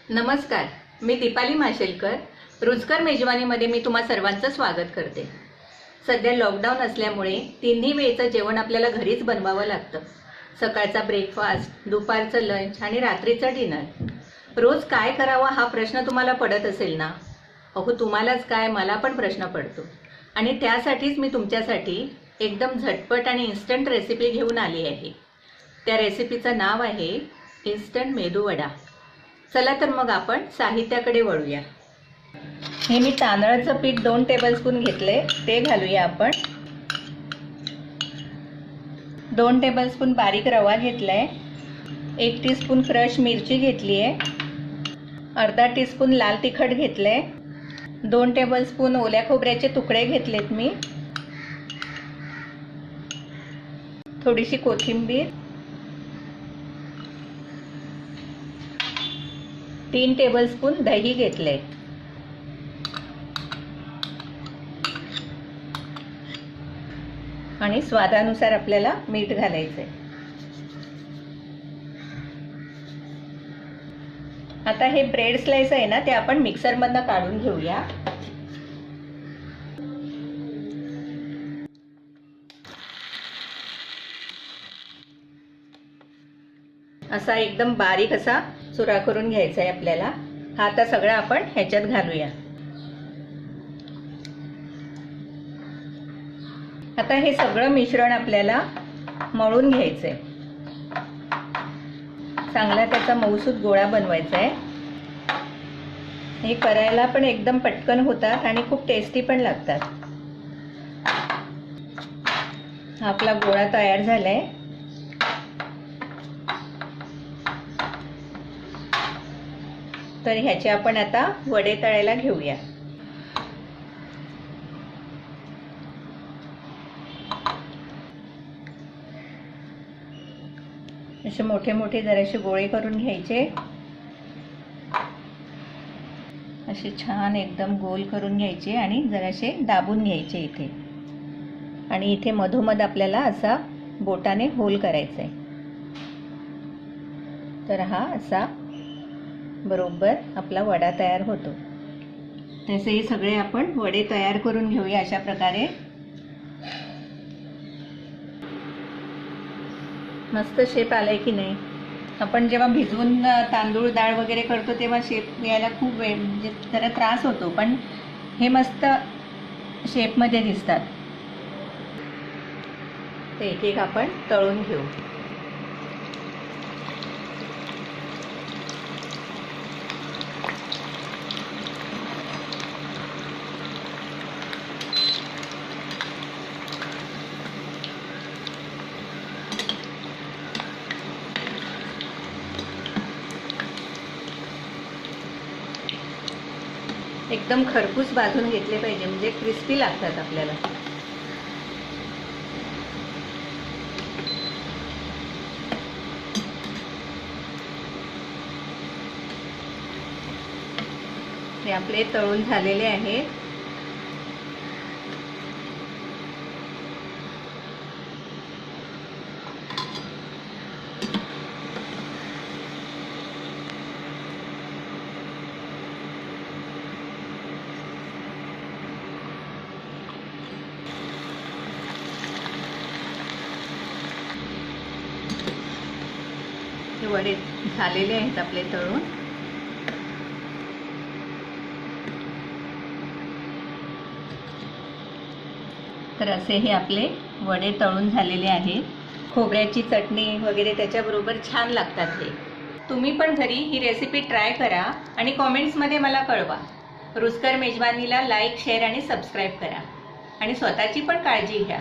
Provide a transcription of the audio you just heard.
नमस्कार, मी दीपाली माशेलकर. रुचकर मेजवानीमध्ये मी तुम्हा सर्वांचं स्वागत करते. सध्या लॉकडाऊन असल्यामुळे तिन्ही वेळचं जेवण आपल्याला घरीच बनवावं लागतं. सकाळचा ब्रेकफास्ट, दुपारचं लंच आणि रात्रीचं डिनर. रोज काय करावा हा प्रश्न तुम्हाला पडत असेल ना? अहो तुम्हालाच काय, मला पण प्रश्न पडतो. आणि त्यासाठीच मी तुमच्यासाठी एकदम झटपट आणि इन्स्टंट रेसिपी घेऊन आली आहे. त्या रेसिपीचं नाव आहे इन्स्टंट मेदूवडा. चला तर मग आपण साहित्याकडे वळूया. हे मी तांदळाचं पीठ 2 टेबलस्पून घेतले, ते घालूया आपण. 2 टेबलस्पून बारीक रवा घेतलाय. 1 टीस्पून क्रश मिरची घेतली आहे. अर्धा टीस्पून लाल तिखट घेतलंय. 2 टेबलस्पून ओल्या खोबऱ्याचे तुकडे घेतलेत मी. थोडीशी कोथिंबीर. 3 टेबलस्पून दही घेतले आणि स्वादानुसार आपल्याला मीठ घालायचे. आता हे ब्रेड स्लाइस आहे ना, ते आपण मिक्सरमधनं काढून घेऊया. असा एकदम बारीक असा चुरा करून घ्यायचा आहे आपल्याला. हा आता सगळं आपण ह्याच्यात घालूया. आता हे सगळं मिश्रण आपल्याला मळून घ्यायचंय. चांगला त्याचा मऊसूत गोळा बनवायचा आहे. हे करायला पण एकदम पटकन होतात आणि खूप टेस्टी पण लागतात. हा आपला गोळा तयार झालाय. तर ह्याचे आपण आता वडे तळायला घेऊया. असे मोठे मोठे जरासे गोळे करून घ्यायचे. असे छान एकदम गोल करून घ्यायचे आणि जरासे दाबून घ्यायचे इथे. आणि इथे मधोमध आपल्याला असा बोटाने होल करायचा आहे. तर हा असा बरोबर आपला वडा तयार होतो. तसे हे सगळे आपण वडे तयार करून घेऊया अशा प्रकारे. मस्त शेप आलाय की नाही? आपण जेव्हा भिजवून तांदूळ डाळ वगैरे करतो तेव्हा शेप यायला खूप वेळ म्हणजे जरा त्रास होतो, पण हे मस्त शेपमध्ये दिसतात. ते एक एक आपण तळून घेऊ. एकदम खरपूस भाजून घेतले पाहिजे, म्हणजे क्रिस्पी लागतात आपल्याला. हे आपले तळून झालेले आहेत. हे वडे झालेले आहेत आपले तळून. तर असे हे आपले वडे तळून झालेले आहेत. खोबऱ्याची चटणी वगैरे त्याच्याबरोबर छान लागतात हे. तुम्ही पण घरी ही रेसिपी ट्राय करा आणि कॉमेंट्समध्ये मला कळवा. रुचकर मेजवानीला लाईक, शेअर आणि सबस्क्राईब करा आणि स्वतःची पण काळजी घ्या.